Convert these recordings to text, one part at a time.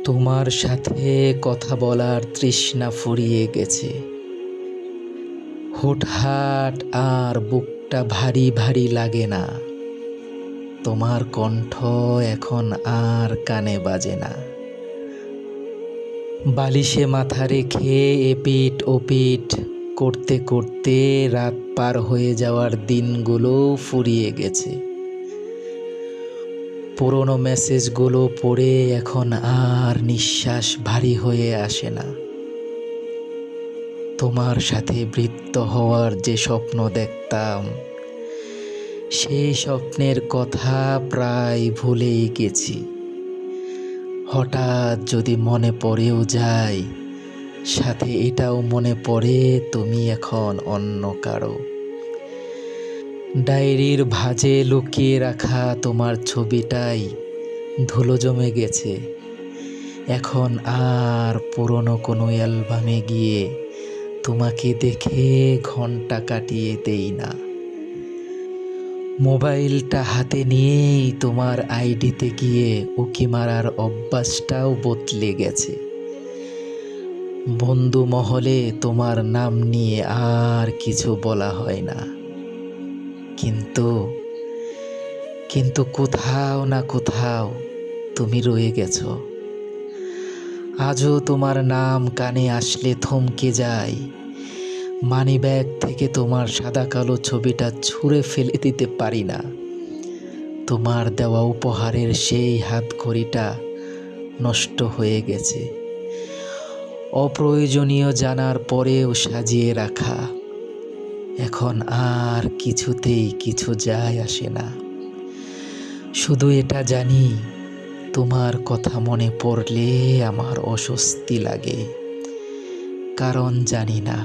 তোমার সাথে কথা বলার তৃষ্ণা ফুরিয়ে গেছে। হুটহাট আর বুকটা ভারী ভারী লাগে না। তোমার কণ্ঠ এখন আর কানে বাজে না। বালিশে মাথা রেখে এপিঠ ওপিঠ করতে করতে রাত পার হয়ে যাওয়ার দিনগুলো ফুরিয়ে গেছে। পুরনো মেসেজগুলো পড়ে এখন আর নিঃশ্বাস ভারী হয়ে আসে না। তোমার সাথে বৃত্ত হওয়ার যে স্বপ্ন দেখতাম, সেই স্বপ্নের কথা প্রায় ভুলেই গেছি। হঠাৎ যদি মনে পড়েও যায়, সাথে এটাও মনে পড়ে তুমি এখন অন্য কারো। ডায়েরির ভাঁজে লুকিয়ে রাখা তোমার ছবিটাই ধুলো জমে গেছে। এখন আর পুরনো কোনো অ্যালবামে গিয়ে তোমাকে দেখে ঘন্টা কাটিয়ে দেই না। মোবাইলটা হাতে নিয়েই তোমার আইডিতে গিয়ে উকি মারার অভ্যাসটাও বদলে গেছে। বন্ধু মহলে তোমার নাম নিয়ে আর কিছু বলা হয় না। কিন্তু কোথাও না কোথাও তুমি রয়ে গেছো। আজও তোমার নাম কানে আসলে থমকে যাই। মানিব্যাগ থেকে তোমার সাদা কালো ছবিটা ছুঁড়ে ফেলে দিতে পারি না। তোমার দেওয়া উপহারের সেই হাতঘড়িটা নষ্ট হয়ে গেছে, অপ্রয়োজনীয় জানার পরেও সাজিয়ে রাখা। এখন আর কিছুতেই কিছু যায় আসে না। শুধু এটা জানি, তোমার কথা মনে পড়লে আমার অস্বস্তি লাগে। কারণ জানি না,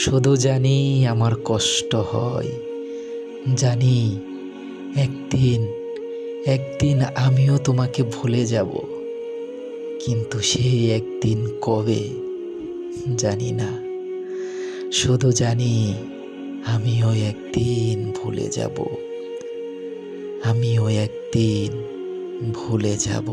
শুধু জানি আমার কষ্ট হয়। জানি একদিন আমিও তোমাকে ভুলে যাব, কিন্তু সেই একদিন কবে জানি না। শুধু জানি আমিও একদিন ভুলে যাব। আমিও একদিন ভুলে যাব।